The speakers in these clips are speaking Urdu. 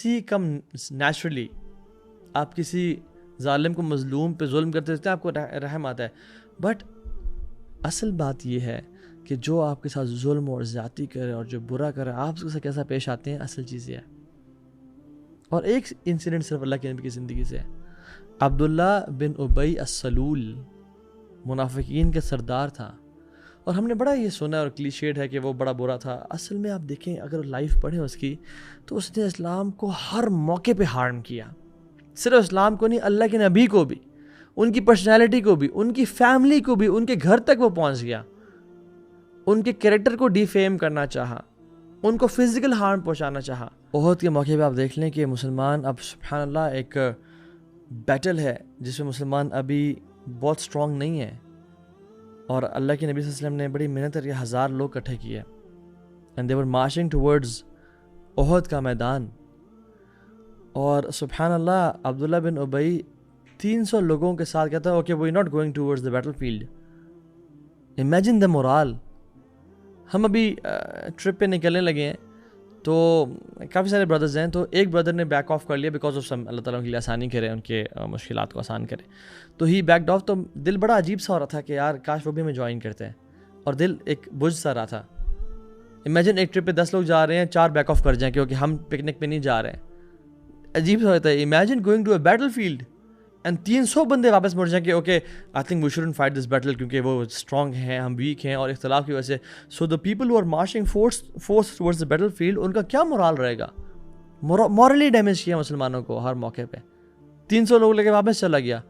کسی کم نیچرلی آپ کسی ظالم کو مظلوم پہ ظلم کرتے ہیں آپ کو رحم آتا ہے، بٹ اصل بات یہ ہے کہ جو آپ کے ساتھ ظلم اور زیادتی کرے اور جو برا کرے آپ اس کے ساتھ کیسا پیش آتے ہیں، اصل چیز یہ ہے. اور ایک انسیڈنٹ صرف اللہ کے نبی کی زندگی سے ہے. عبداللہ بن ابی السلول منافقین کے سردار تھا، اور ہم نے بڑا یہ سنا اور کلیشیڈ ہے کہ وہ بڑا برا تھا. اصل میں آپ دیکھیں اگر لائف پڑھیں اس کی تو اس نے اسلام کو ہر موقع پہ ہارم کیا. صرف اسلام کو نہیں، اللہ کے نبی کو بھی، ان کی پرسنالٹی کو بھی، ان کی فیملی کو بھی، ان کے گھر تک وہ پہنچ گیا. ان کے کریکٹر کو ڈیفیم کرنا چاہا، ان کو فزیکل ہارم پہنچانا چاہا. احد کے موقع پہ آپ دیکھ لیں کہ مسلمان اب سبحان اللہ ایک بیٹل ہے جس میں مسلمان ابھی بہت سٹرونگ نہیں ہے، اور اللہ کے نبی صلی اللہ علیہ وسلم نے بڑی محنت کر کے 1000 لوگ اکٹھے کیے، and they were marching towards Uhud کا میدان. اور سبحان اللہ عبداللہ بن ابی 300 لوگوں کے ساتھ کہتا ہے okay we not going towards the battle field. Imagine the morale. ہم ابھی ٹرپ پہ نکلنے لگے ہیں تو کافی سارے بردرز ہیں، تو ایک بردر نے بیک آف کر لیا بیکاز آف سم، اللہ تعالیٰ ان کے لیے آسانی کرے، ان کے مشکلات کو آسان کرے. تو ہی بیکڈ آف. تو دل بڑا عجیب سا ہو رہا تھا کہ یار کاش وہ بھی ہمیں جوائن کرتے ہیں، اور دل ایک بجھ سا رہا تھا. امیجن ایک ٹرپ پہ 10 لوگ جا رہے ہیں، 4 بیک آف کر جائیں کیونکہ ہم پکنک پہ نہیں جا رہے ہیں. عجیب سا ہوتا ہے. Imagine going to a battle field and 300 بندے واپس مڑ جائیں کہ okay I think we shouldn't fight this battle کیونکہ وہ اسٹرانگ ہیں، ہم ویک ہیں، اور اختلاف کی وجہ سے. So the people who are marching forth towards the battle field, ان کا کیا مورال رہے گا؟ مورلی ڈیمیج کیا مسلمانوں کو ہر موقع پہ. 300 لوگ لے کے واپس چلا گیا،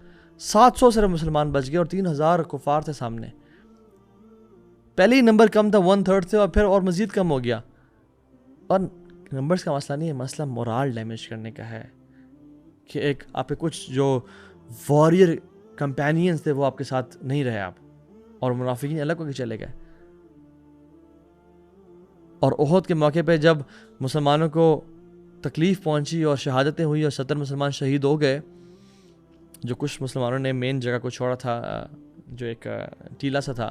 700 صرف مسلمان بچ گئے اور 3000 کفار تھے سامنے. پہلے ہی نمبر کم تھا، 1/3 تھے، اور پھر اور مزید کم ہو گیا. اور نمبرز کا مسئلہ نہیں ہے، مسئلہ مورال ڈیمیج کرنے کا ہے کہ ایک آپ کے کچھ جو واریر کمپینینز تھے وہ آپ کے ساتھ نہیں رہے آپ، اور منافقین الگ ہو کے چلے گئے. اور احد کے موقع پہ جب مسلمانوں کو تکلیف پہنچی اور شہادتیں ہوئی اور 70 مسلمان شہید ہو گئے، جو کچھ مسلمانوں نے مین جگہ کو چھوڑا تھا جو ایک ٹیلا سا تھا،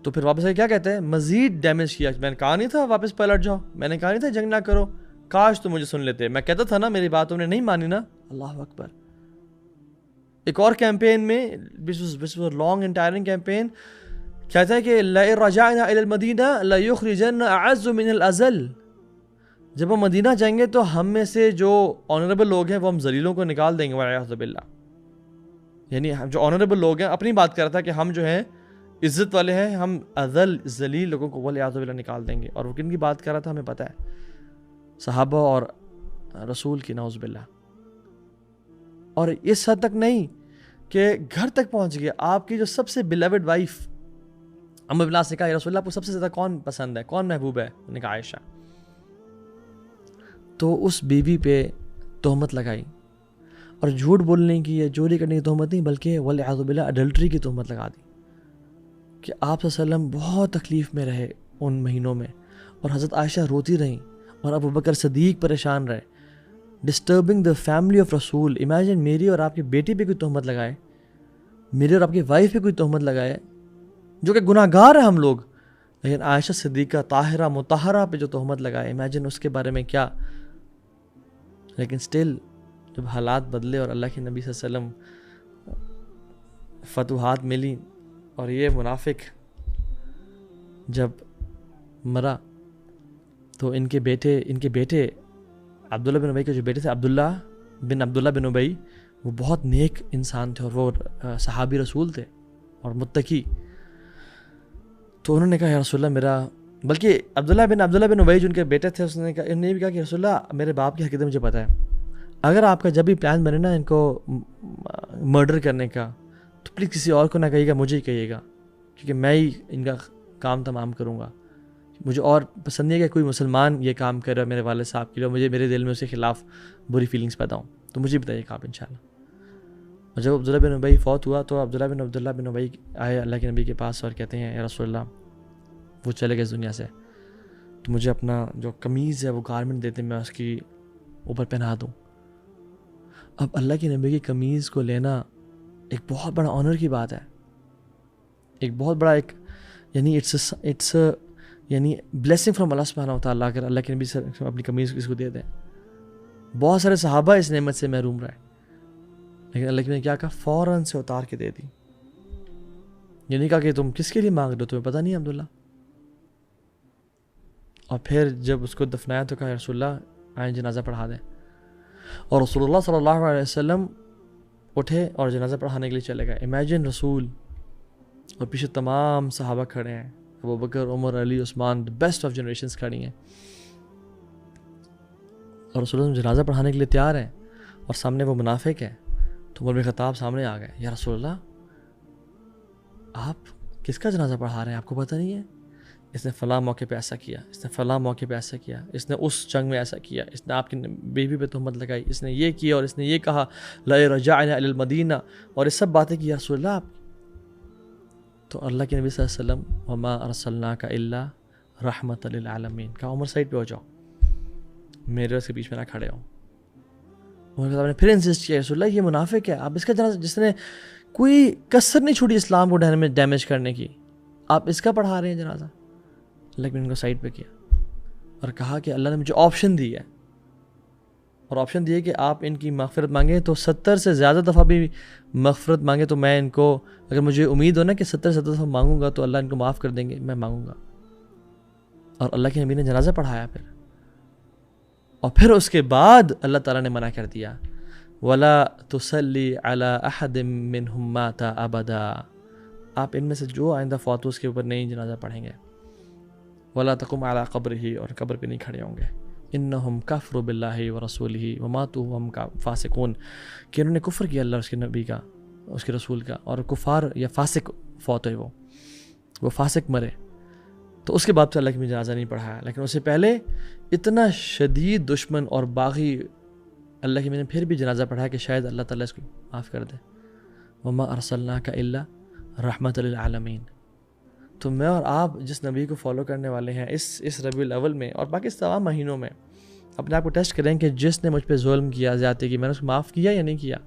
تو پھر واپس کیا کہتے ہیں مزید ڈیمیج کیا. میں نے کہا نہیں تھا واپس پلٹ جاؤ، میں نے کہا نہیں تھا جنگ نہ کرو، کاش تو مجھے سن لیتے، میں کہتا تھا نا، میری بات تم نے نہیں مانی نا. اللہ اکبر. ایک اور کیمپین میں لانگ اینڈ ٹائرنگ کیمپین کہتا ہے کہ لَئِن رَجَعْنَا إِلَى الْمَدِينَةِ لَيُخْرِجَنَّ أَعَزُّ مِنَ الْأَذَلِّ. جب ہم مدینہ جائیں گے تو ہم میں سے جو آنریبل لوگ ہیں وہ ہم ذلیلوں کو نکال دیں گے وَالْعِيَاذُ بِاللَّہ. یعنی جو آنریبل لوگ ہیں، اپنی بات کر رہا تھا کہ ہم جو ہیں عزت والے ہیں، ہم اذل ذلیل لوگوں کو وَالْعِيَاذُ بِاللَّہ نکال دیں گے. اور وہ کن کی بات کر رہا تھا ہمیں پتہ ہے، صحابہ اور رسول کی، نعوذ باللہ. اور اس حد تک نہیں کہ گھر تک پہنچ گیا. آپ کی جو سب سے بیلوڈ وائف ام بن العاص نے کہا یا رسول اللہ آپ کو سب سے زیادہ کون پسند ہے، کون محبوب ہے؟ انہوں نے کہا عائشہ. تو اس بیوی پہ تہمت لگائی، اور جھوٹ بولنے کی یا چوری کرنے کی تہمت نہیں بلکہ والعیاذ باللہ اڈلٹری کی تہمت لگا دی کہ آپ صلی اللہ علیہ وسلم بہت تکلیف میں رہے ان مہینوں میں، اور حضرت عائشہ روتی رہیں، اور ابو بکر صدیق پریشان رہے. ڈسٹربنگ دا فیملی آف رسول. امیجن میری اور آپ کی بیٹی پہ کوئی تہمت لگائے، میری اور آپ کی وائف پہ کوئی تہمت لگائے، جو کہ گناہ گار ہیں ہم لوگ، لیکن عائشہ صدیقہ طاہرہ مطہرہ پہ جو تہمت لگائے، امیجن اس کے بارے میں کیا. لیکن سٹل جب حالات بدلے اور اللہ کے نبی صلی اللہ علیہ وسلم فتوحات ملی، اور یہ منافق جب مرا تو ان کے بیٹے عبداللہ بن ابی کے جو بیٹے تھے عبداللہ بن ابی، وہ بہت نیک انسان تھے اور وہ صحابی رسول تھے اور متقی. تو انہوں نے کہا یا رسول اللہ میرا، بلکہ عبداللہ بن ابی جو ان کے بیٹے تھے، انہوں نے بھی کہا کہ رسول اللہ میرے باپ کی حقیقت مجھے پتہ ہے، اگر آپ کا جب بھی پلان بنے نا ان کو مرڈر کرنے کا تو پلیز کسی اور کو نہ کہیے گا، مجھے ہی کہیے گا، کیونکہ میں ہی ان کا کام تمام کروں گا. مجھے اور پسند نہیں ہے کہ کوئی مسلمان یہ کام کرے میرے والد صاحب کے لیے، مجھے میرے دل میں اس کے خلاف بری فیلنگس پیدا ہوں، تو مجھے بتائیے آپ انشاءاللہ. اور جب عبداللہ بن ابی فوت ہوا تو عبداللہ بن ابی آئے اللہ کے نبی کے پاس اور کہتے ہیں یا رسول اللہ وہ چلے گئے اس دنیا سے، تو مجھے اپنا جو قمیض ہے وہ گارمنٹ دیتے میں اس کی اوپر پہنا دوں. اب اللہ کے نبی کی قمیض کو لینا ایک بہت بڑا آنر کی بات ہے، ایک بہت بڑا ایک یعنی اٹس یعنی بلیسنگ فرام اللہ سبحانہ و تعالیٰ. اگر اللہ کے نبی سے اپنی قمیض کسی کو دے دیں بہت سارے صحابہ اس نعمت سے محروم رہے، لیکن اللہ نے کیا کہا، فوراً سے اتار کے دے دی. یہ نہیں کہا کہ تم کس کے لیے مانگ رہے ہو، تمہیں پتہ نہیں عبداللہ. اور پھر جب اس کو دفنایا تو کہا رسول اللہ آئیں جنازہ پڑھا دیں، اور رسول اللہ صلی اللہ علیہ وسلم اٹھے اور جنازہ پڑھانے کے لیے چلے گئے. امیجن رسول اور پیچھے تمام صحابہ کھڑے ہیں، ابو بکر، عمر، علی، عثمان، بیسٹ آف جنریشنز کھڑی ہیں، اور رسول اللہ جنازہ پڑھانے کے لیے تیار ہیں، اور سامنے وہ منافق ہے. تو عمر بن خطاب سامنے آ گئے، یا رسول اللہ آپ کس کا جنازہ پڑھا رہے ہیں، آپ کو پتہ نہیں ہے اس نے فلاں موقع پہ ایسا کیا، اس نے فلاں موقع پہ ایسا کیا، اس نے اس جنگ میں ایسا کیا، اس نے آپ کی بیوی پہ تہمت لگائی، اس نے یہ کیا، اور اس نے یہ کہا لا رجعنا الی المدینہ، اور یہ سب باتیں کی. یا رسول اللہ آپ، تو اللہ کے نبی صلی اللہ علیہ وسلم وما ارسلناک الا رحمۃ للعالمین، کہا عمر سائڈ پہ ہو جاؤ، میرے اس کے بیچ میں نہ کھڑے ہوں. عمر صاحب نے پھر انسسٹ کیا، رسول اللہ یہ منافق ہے، آپ اس کا جنازہ، جس نے کوئی کسر نہیں چھوڑی اسلام کو ڈیمیج کرنے کی، آپ اس کا پڑھا رہے ہیں جنازہ. لیکن ان کو سائڈ پہ کیا اور کہا کہ اللہ نے مجھے آپشن دی ہے، اور آپشن دی ہے کہ آپ ان کی مغفرت مانگیں تو 70 سے زیادہ دفعہ بھی مغفرت مانگیں تو میں ان کو، اگر مجھے امید ہو نا کہ 70 دفعہ مانگوں گا تو اللہ ان کو معاف کر دیں گے، میں مانگوں گا. اور اللہ کے نبی نے جنازہ پڑھایا پھر، اور پھر اس کے بعد اللہ تعالیٰ نے منع کر دیا وَلَا تُصَلِّ عَلَىٰ أَحَدٍ مِّنْهُمْ مَاتَ أَبَدًا، آپ ان میں سے جو آئندہ فوت ہو اس کے اوپر نہیں جنازہ پڑھیں گے. وَلَا تَقُمْ عَلَىٰ قَبْرِهِ، اور قبر پہ نہیں کھڑے ہوں گے. إِنَّهُمْ كَفْرُوا بِاللَّهِ وَرَسُولِهِ وَمَاتُوا وَهُمْ فَاسِقُونَ، کہ انہوں نے کفر کیا اللہ اور اس کے نبی کا، اس کے رسول کا، اور کفار یا فاسق فوت ہوئے، وہ فاسق مرے. تو اس کے بعد تو اللہ کی جنازہ نہیں پڑھایا، لیکن اس سے پہلے اتنا شدید دشمن اور باغی اللہ کی میں نے پھر بھی جنازہ پڑھایا کہ شاید اللہ تعالیٰ اس کو معاف کر دے. وما ارسلناک الا رحمۃ للعالمین. تو میں اور آپ جس نبی کو فالو کرنے والے ہیں اس ربیع الاول میں اور باقی تمام مہینوں میں، اپنے آپ کو ٹیسٹ کریں کہ جس نے مجھ پہ ظلم کیا، زیادتی کی، میں نے اس کو معاف کیا یا نہیں کیا،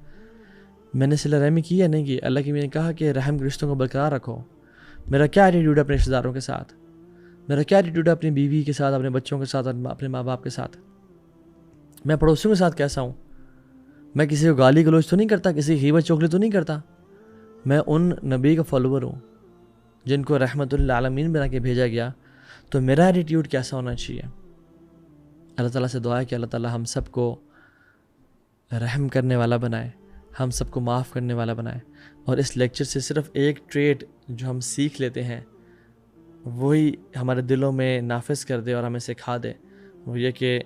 میں نے صلہ رحمی کی یا نہیں کی. اللہ کی میں نے کہا کہ رحم کے رشتوں کو برقرار رکھو. میرا کیا ایٹیٹیوڈ ہے اپنے رشتہ داروں کے ساتھ، میرا کیا ایٹیٹیوڈ ہے اپنی بیوی کے ساتھ، اپنے بچوں کے ساتھ، اپنے ماں باپ کے ساتھ، میں پڑوسیوں کے ساتھ کیسا ہوں. میں کسی کو گالی گلوچ تو نہیں کرتا، کسی کی غیبت چغلی تو نہیں کرتا. میں ان نبی کا فالوور ہوں جن کو رحمت للعالمین بنا کے بھیجا گیا. تو میرا ایٹیٹیوڈ کیسا ہونا چاہیے. اللہ تعالیٰ سے دعا ہے کہ اللہ تعالیٰ ہم سب کو رحم کرنے والا بنائے، ہم سب کو معاف کرنے والا بنائے. اور اس لیکچر سے صرف ایک ٹریٹ جو ہم سیکھ لیتے ہیں وہی ہمارے دلوں میں نافذ کر دے اور ہمیں سکھا دے، وہ یہ کہ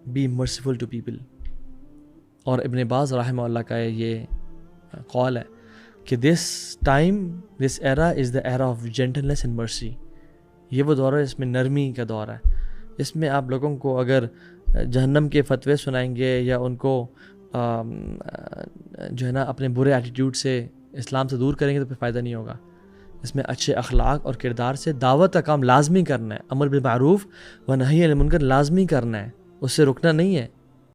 بی مرسیفل ٹو پیپل. اور ابن باز رحمہ اللہ کا یہ قول ہے کہ this era is the era of gentleness and mercy. یہ وہ دور ہے اس میں نرمی کا دور ہے. اس میں آپ لوگوں کو اگر جہنم کے فتوے سنائیں گے یا ان کو جو ہے نا اپنے برے ایٹیٹیوڈ سے اسلام سے دور کریں گے تو پھر فائدہ نہیں ہوگا. اس میں اچھے اخلاق اور کردار سے دعوت کا کام لازمی کرنا ہے، امر بالمعروف و نہی عن المنکر لازمی کرنا ہے، اس سے رکنا نہیں ہے.